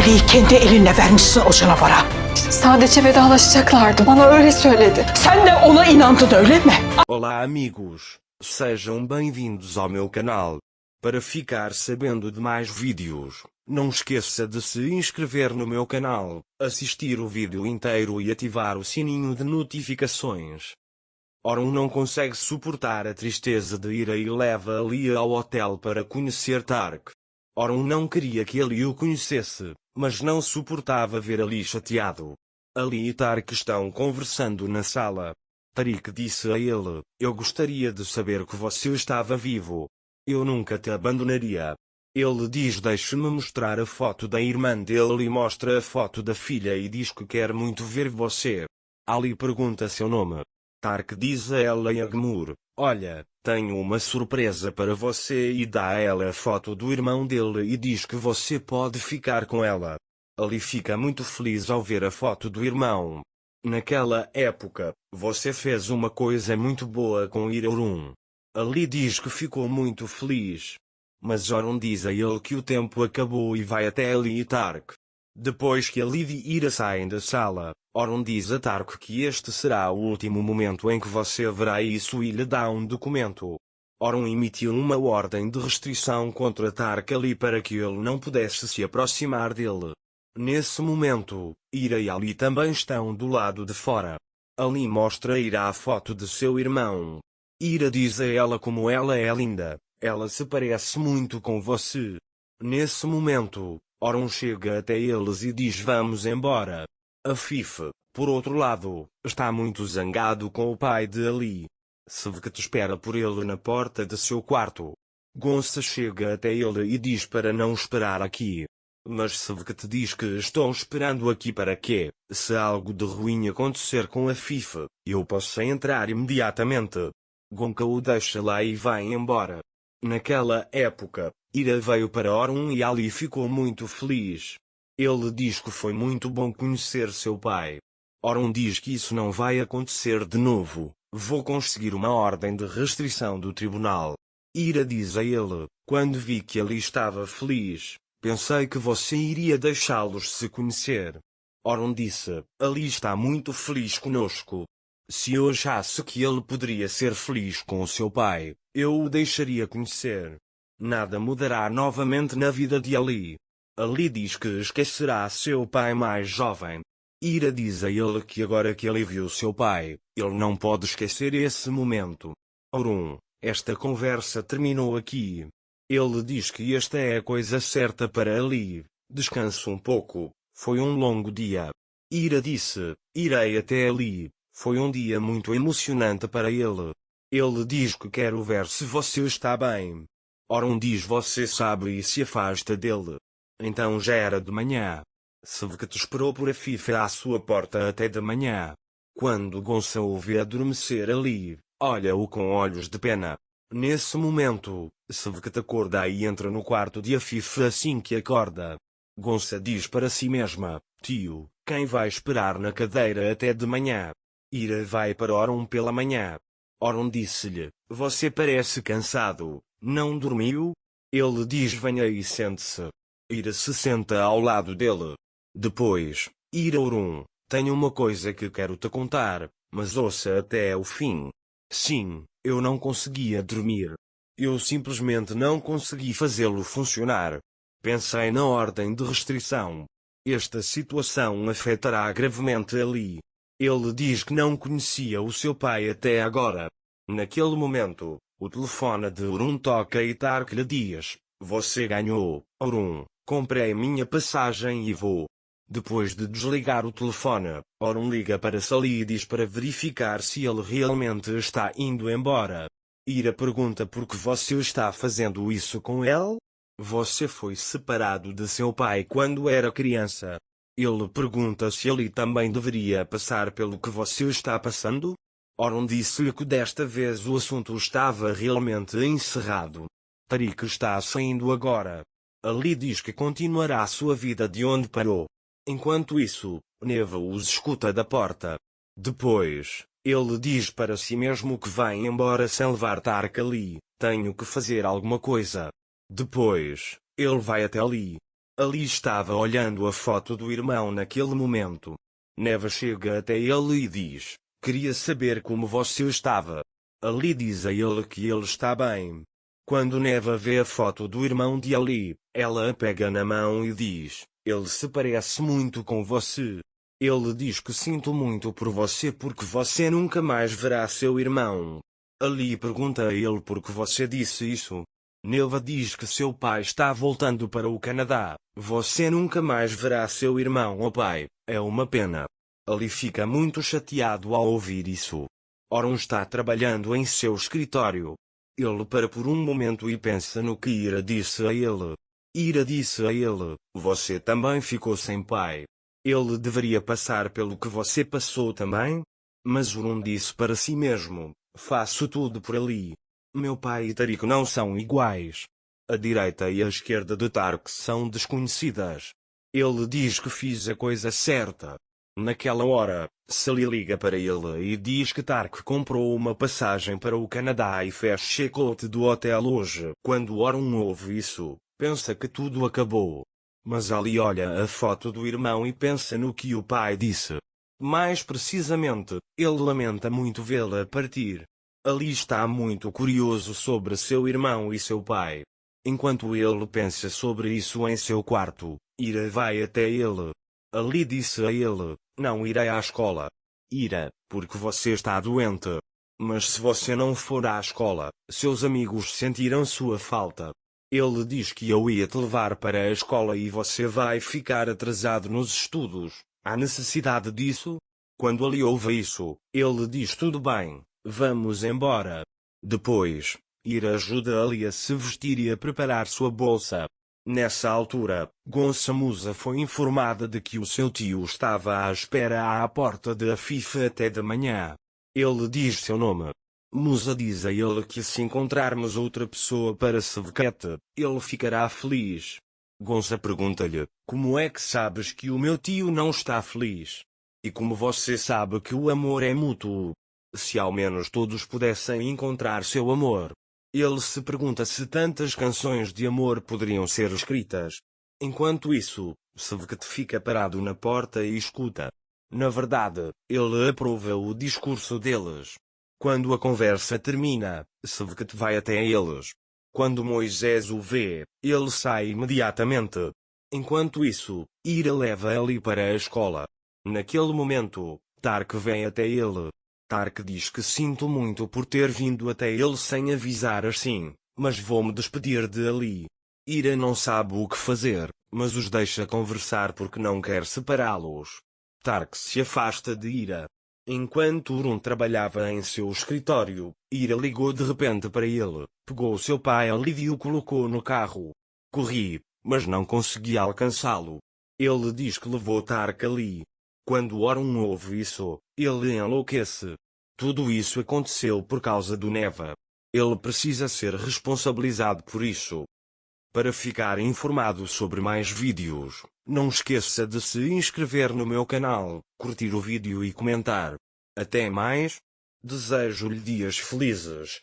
Ali'yi kendi elinle vermişsin o canavara. Sadece vedalaşacaklardı. Bana öyle söyledi. Sen de ona inandın öyle mi? Olá amigos, sejam bem-vindos ao meu canal. Para ficar sabendo de mais vídeos, não esqueça de se inscrever no meu canal, assistir o vídeo inteiro e ativar o sininho de notificações. Orun não consegue suportar a tristeza de Ira e leva Ali ao hotel para conhecer Tark. Orun não queria que Ali o conhecesse, mas não suportava ver Ali chateado. Ali e Tark estão conversando na sala. Tariq disse a ele: "Eu gostaria de saber que você estava vivo. Eu nunca te abandonaria." Ele diz: "Deixe-me mostrar a foto da irmã dele", e mostra a foto da filha e diz que quer muito ver você. Ali pergunta seu nome. Tark diz a ela e a Gemur: "Olha, tenho uma surpresa para você", e dá a ela a foto do irmão dele e diz que você pode ficar com ela. Ali fica muito feliz ao ver a foto do irmão. Naquela época, você fez uma coisa muito boa com Orun. Ali diz que ficou muito feliz. Mas Orun diz a ele que o tempo acabou e vai até Ali e Tark. Depois que Ali e Ira saem da sala, Orun diz a Tark que este será o último momento em que você verá isso e lhe dá um documento. Orun emitiu uma ordem de restrição contra Tark Ali para que ele não pudesse se aproximar dele. Nesse momento, Ira e Ali também estão do lado de fora. Ali mostra a Ira a foto de seu irmão. Ira diz a ela como ela é linda, ela se parece muito com você. Nesse momento, Orun chega até eles e diz: "Vamos embora." Afif, por outro lado, está muito zangado com o pai de Ali. Sevket espera por ele na porta de seu quarto. Gonça chega até ele e diz para não esperar aqui. Mas Sevket diz que estão esperando aqui para quê? Se algo de ruim acontecer com Afif, eu posso entrar imediatamente. Gonca o deixa lá e vai embora. Naquela época, Ira veio para Orun e Ali ficou muito feliz. Ele diz que foi muito bom conhecer seu pai. Orun diz que isso não vai acontecer de novo. Vou conseguir uma ordem de restrição do tribunal. Ira diz a ele: "Quando vi que Ali estava feliz, pensei que você iria deixá-los se conhecer." Orun disse: "Ali está muito feliz conosco. Se eu achasse que ele poderia ser feliz com o seu pai, eu o deixaria conhecer. Nada mudará novamente na vida de Ali." Ali diz que esquecerá seu pai mais jovem. Ira diz a ele que agora que ele viu seu pai, ele não pode esquecer esse momento. Orun, esta conversa terminou aqui. Ele diz que esta é a coisa certa para Ali. Descanse um pouco, foi um longo dia. Ira disse: "Irei até Ali." Foi um dia muito emocionante para ele. Ele diz que quer ver se você está bem. Orun diz: "Você sabe", e se afasta dele. Então já era de manhã. Sevket esperou por Afif à sua porta até de manhã. Quando Gonça o vê adormecer Ali, olha-o com olhos de pena. Nesse momento, Sevket acorda e entra no quarto de Afif assim que acorda. Gonça diz para si mesma: "Tio, quem vai esperar na cadeira até de manhã?" Ira vai para Orun pela manhã. Orun disse-lhe: "Você parece cansado, não dormiu?" Ele diz: "Venha e sente-se." Ira se senta ao lado dele. Depois, Ira: "Orun, tenho uma coisa que quero te contar, mas ouça até o fim." "Sim, eu não conseguia dormir. Eu simplesmente não consegui fazê-lo funcionar. Pensei na ordem de restrição. Esta situação afetará gravemente Ali." Ele diz que não conhecia o seu pai até agora. Naquele momento, o telefone de Orun toca e Tark lhe diz: "Você ganhou, Orun, comprei minha passagem e vou." Depois de desligar o telefone, Orun liga para Sally e diz para verificar se ele realmente está indo embora. Ira pergunta por que você está fazendo isso com ele? Você foi separado de seu pai quando era criança. Ele pergunta se ele também deveria passar pelo que você está passando? Orun disse-lhe que desta vez o assunto estava realmente encerrado. Tariq está saindo agora. Ali diz que continuará sua vida de onde parou. Enquanto isso, Neva os escuta da porta. Depois, ele diz para si mesmo que vai embora sem levar Tark Ali. "Tenho que fazer alguma coisa." Depois, ele vai até Ali. Ali estava olhando a foto do irmão naquele momento. Neva chega até ele e diz: queria saber como você estava. Ali diz a ele que ele está bem. Quando Neva vê a foto do irmão de Ali, ela a pega na mão e diz: ele se parece muito com você. Ele diz que sinto muito por você porque você nunca mais verá seu irmão. Ali pergunta a ele por que você disse isso. Neva diz que seu pai está voltando para o Canadá. Você nunca mais verá seu irmão ou pai, é uma pena. Ali fica muito chateado ao ouvir isso. Oron está trabalhando em seu escritório. Ele para por um momento e pensa no que Ira disse a ele. Ira disse a ele: você também ficou sem pai. Ele deveria passar pelo que você passou também? Mas Oron disse para si mesmo: faço tudo por Ali. Meu pai e Tarik não são iguais. A direita e a esquerda de Tark são desconhecidas. Ele diz que fiz a coisa certa. Naquela hora, Sally liga para ele e diz que Tark comprou uma passagem para o Canadá e fez check-out do hotel hoje. Quando Oron ouve isso, pensa que tudo acabou. Mas Ali olha a foto do irmão e pensa no que o pai disse. Mais precisamente, ele lamenta muito vê-la partir. Ali está muito curioso sobre seu irmão e seu pai. Enquanto ele pensa sobre isso em seu quarto, Ira vai até ele. Ali disse a ele: não irei à escola. Ira, porque você está doente. Mas se você não for à escola, seus amigos sentirão sua falta. Ele diz que eu ia te levar para a escola e você vai ficar atrasado nos estudos. Há necessidade disso? Quando Ali ouve isso, ele diz: tudo bem, vamos embora. Depois, Ira ajuda Ali a se vestir e a preparar sua bolsa. Nessa altura, Gonça Musa foi informada de que o seu tio estava à espera à porta de Afifa até de manhã. Ele diz seu nome. Musa diz a ele que se encontrarmos outra pessoa para Sevquete, ele ficará feliz. Gonça pergunta-lhe: como é que sabes que o meu tio não está feliz? E como você sabe que o amor é mútuo? Se ao menos todos pudessem encontrar seu amor. Ele se pergunta se tantas canções de amor poderiam ser escritas. Enquanto isso, Sevquete fica parado na porta e escuta. Na verdade, ele aprova o discurso deles. Quando a conversa termina, Sevquete vai até eles. Quando Moisés o vê, ele sai imediatamente. Enquanto isso, Ira leva Ali para a escola. Naquele momento, Tark vem até ele. Tark diz que sinto muito por ter vindo até ele sem avisar assim, mas vou-me despedir de Ali. Ira não sabe o que fazer, mas os deixa conversar porque não quer separá-los. Tark se afasta de Ira. Enquanto Oron trabalhava em seu escritório, Ira ligou de repente para ele, pegou seu pai Ali e o colocou no carro. Corri, mas não consegui alcançá-lo. Ele diz que levou Tark ali. Quando Oron ouve isso, ele enlouquece. Tudo isso aconteceu por causa do Neva. Ele precisa ser responsabilizado por isso. Para ficar informado sobre mais vídeos, não esqueça de se inscrever no meu canal, curtir o vídeo e comentar. Até mais. Desejo-lhe dias felizes.